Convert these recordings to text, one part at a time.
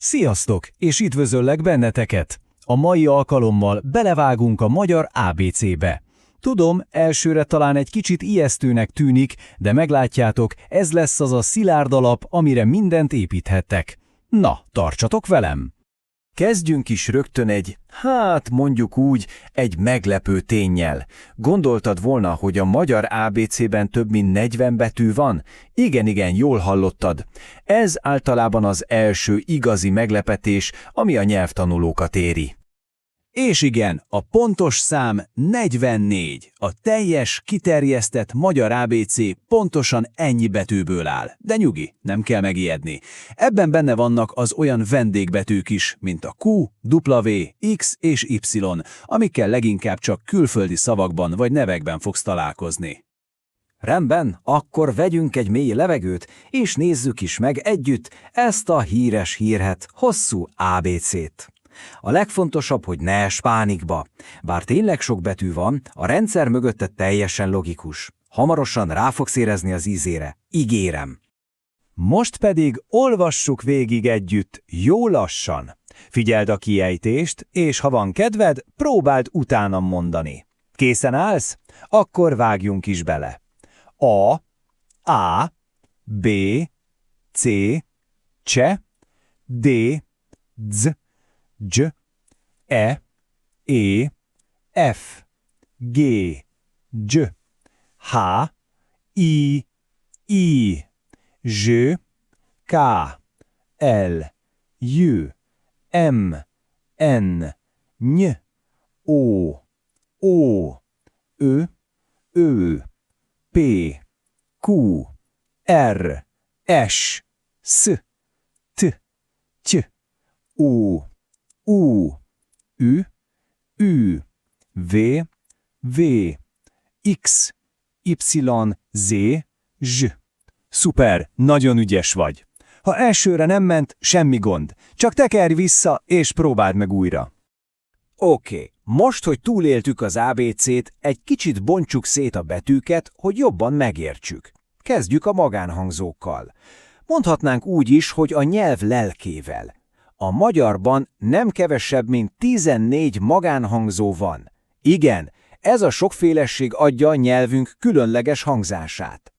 Sziasztok, és üdvözöllek benneteket! A mai alkalommal belevágunk a magyar ABC-be. Tudom, elsőre talán egy kicsit ijesztőnek tűnik, de meglátjátok, ez lesz az a szilárd alap, amire mindent építhettek. Na, tartsatok velem! Kezdjünk is rögtön mondjuk úgy, egy meglepő ténnyel. Gondoltad volna, hogy a magyar ABC-ben több mint 40 betű van? Igen, jól hallottad. Ez általában az első igazi meglepetés, ami a nyelvtanulókat éri. És igen, a pontos szám 44. A teljes, kiterjesztett magyar ABC pontosan ennyi betűből áll. De nyugi, nem kell megijedni. Ebben benne vannak az olyan vendégbetűk is, mint a Q, W, X és Y, amikkel leginkább csak külföldi szavakban vagy nevekben fogsz találkozni. Rendben, akkor vegyünk egy mély levegőt, és nézzük is meg együtt ezt a híres hírhedt, hosszú ABC-t. A legfontosabb, hogy ne ess pánikba. Bár tényleg sok betű van, a rendszer mögötte teljesen logikus. Hamarosan rá fogsz érezni az ízére, ígérem. Most pedig olvassuk végig együtt, jó lassan. Figyeld a kiejtést, és ha van kedved, próbáld utánam mondani. Készen állsz? Akkor vágjunk is bele. A, B, C, C, D, Z, G, E, F, G, G, H, I, J, K, L, J, M, N, Ny, O, Ö, P, Q, R, S, T, T, U, Ü, V, X, Y, Z, Z. Szuper, nagyon ügyes vagy. Ha elsőre nem ment, semmi gond. Csak tekerj vissza, és próbáld meg újra. Oké, most, hogy túléltük az ABC-t, egy kicsit bontsuk szét a betűket, hogy jobban megértsük. Kezdjük a magánhangzókkal. Mondhatnánk úgy is, hogy a nyelv lelkével. A magyarban nem kevesebb, mint 14 magánhangzó van. Igen, ez a sokféleség adja a nyelvünk különleges hangzását.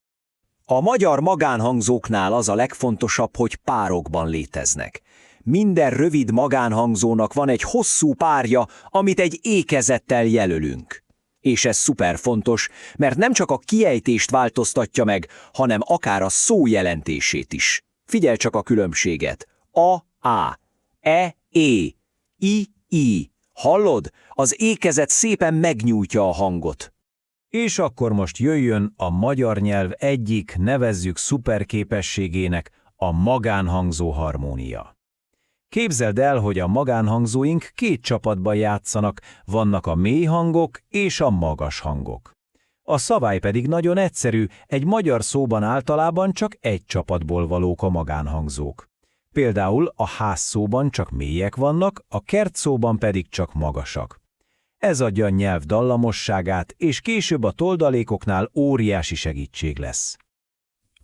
A magyar magánhangzóknál az a legfontosabb, hogy párokban léteznek. Minden rövid magánhangzónak van egy hosszú párja, amit egy ékezettel jelölünk. És ez szuper fontos, mert nem csak a kiejtést változtatja meg, hanem akár a szó jelentését is. Figyelj csak a különbséget. A, E, I. Hallod? Az ékezet szépen megnyújtja a hangot. És akkor most jöjjön a magyar nyelv egyik, nevezzük szuperképességének, a magánhangzó harmónia. Képzeld el, hogy a magánhangzóink két csapatban játszanak, vannak a mély hangok és a magas hangok. A szabály pedig nagyon egyszerű, egy magyar szóban általában csak egy csapatból valók a magánhangzók. Például a ház szóban csak mélyek vannak, a kert szóban pedig csak magasak. Ez adja a nyelv dallamosságát, és később a toldalékoknál óriási segítség lesz.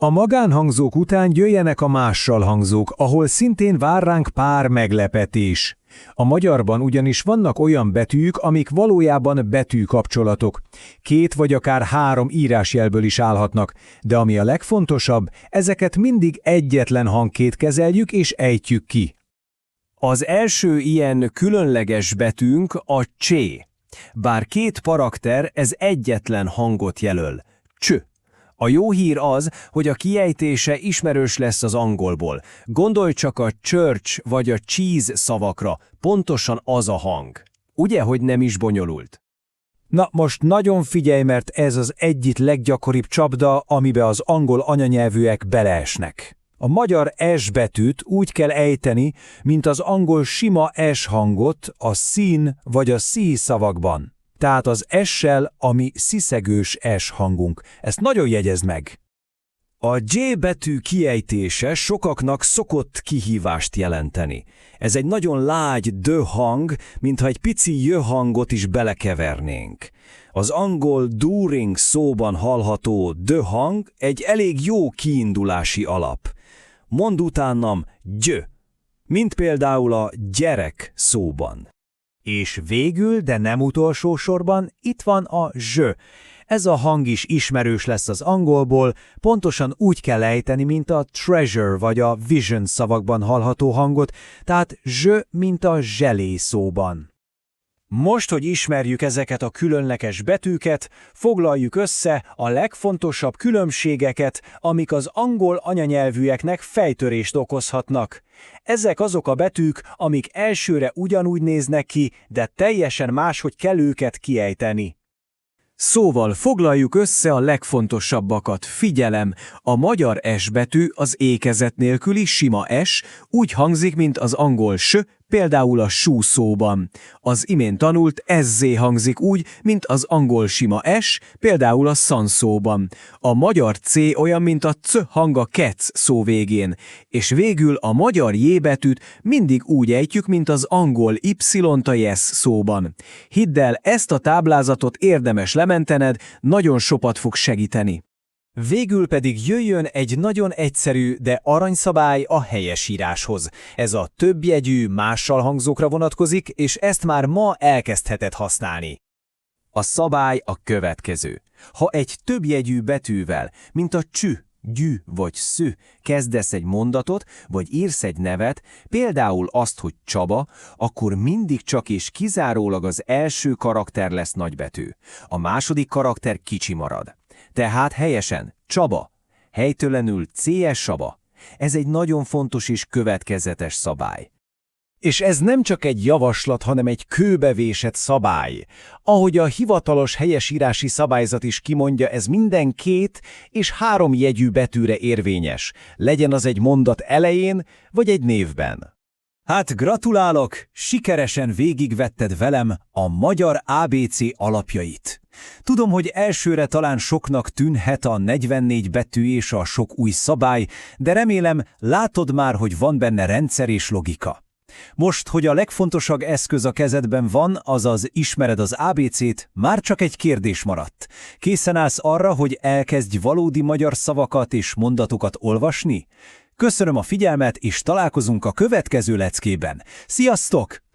A magánhangzók után jöjjenek a mással hangzók, ahol szintén vár ránk pár meglepetés. A magyarban ugyanis vannak olyan betűk, amik valójában betűkapcsolatok. 2 vagy akár 3 írásjelből is állhatnak, de ami a legfontosabb, ezeket mindig egyetlen hangként kezeljük és ejtjük ki. Az első ilyen különleges betűnk a C. Bár 2 karakter, ez egyetlen hangot jelöl. C. A jó hír az, hogy a kiejtése ismerős lesz az angolból. Gondolj csak a church vagy a cheese szavakra, pontosan az a hang. Ugye, hogy nem is bonyolult? Na most nagyon figyelj, mert ez az egyik leggyakoribb csapda, amibe az angol anyanyelvűek beleesnek. A magyar S betűt úgy kell ejteni, mint az angol sima S hangot a szín vagy a szí szavakban. Tehát az S-sel, ami sziszegős S hangunk. Ezt nagyon jegyezd meg. A J betű kiejtése sokaknak szokott kihívást jelenteni. Ez egy nagyon lágy D hang, mintha egy pici J hangot is belekevernénk. Az angol during szóban hallható D hang egy elég jó kiindulási alap. Mondd utánam Gy. mint például a gyerek szóban. És végül, de nem utolsó sorban, itt van a zs. Ez a hang is ismerős lesz az angolból, pontosan úgy kell ejteni, mint a treasure vagy a vision szavakban hallható hangot, tehát zs, mint a zselé szóban. Most, hogy ismerjük ezeket a különleges betűket, foglaljuk össze a legfontosabb különbségeket, amik az angol anyanyelvűeknek fejtörést okozhatnak. Ezek azok a betűk, amik elsőre ugyanúgy néznek ki, de teljesen máshogy kell őket kiejteni. Szóval foglaljuk össze a legfontosabbakat. Figyelem, a magyar S betű az ékezet nélküli sima S úgy hangzik, mint az angol S, például a sú szóban. Az imént tanult SZ hangzik úgy, mint az angol sima S, például a szan szóban. A magyar C olyan, mint a C hang a kec szó végén. És végül a magyar J betűt mindig úgy ejtjük, mint az angol Y-t a yes szóban. Hidd el, ezt a táblázatot érdemes lementened, nagyon sokat fog segíteni. Végül pedig jöjjön egy nagyon egyszerű, de aranyszabály a helyesíráshoz. Ez a többjegyű, mással hangzókra vonatkozik, és ezt már ma elkezdheted használni. A szabály a következő. Ha egy többjegyű betűvel, mint a csü, gyű vagy szü kezdesz egy mondatot, vagy írsz egy nevet, például azt, hogy Csaba, akkor mindig csak és kizárólag az első karakter lesz nagybetű. A második karakter kicsi marad. Tehát helyesen Csaba, helytelenül CS Saba. Ez egy nagyon fontos és következetes szabály. És ez nem csak egy javaslat, hanem egy kőbevésett szabály. Ahogy a hivatalos helyesírási szabályzat is kimondja, ez minden 2 és 3 jegyű betűre érvényes, legyen az egy mondat elején, vagy egy névben. Hát gratulálok, sikeresen végigvetted velem a magyar ABC alapjait. Tudom, hogy elsőre talán soknak tűnhet a 44 betű és a sok új szabály, de remélem látod már, hogy van benne rendszer és logika. Most, hogy a legfontosabb eszköz a kezedben van, azaz ismered az ABC-t, már csak egy kérdés maradt. Készen állsz arra, hogy elkezdj valódi magyar szavakat és mondatokat olvasni? Köszönöm a figyelmet, és találkozunk a következő leckében. Sziasztok!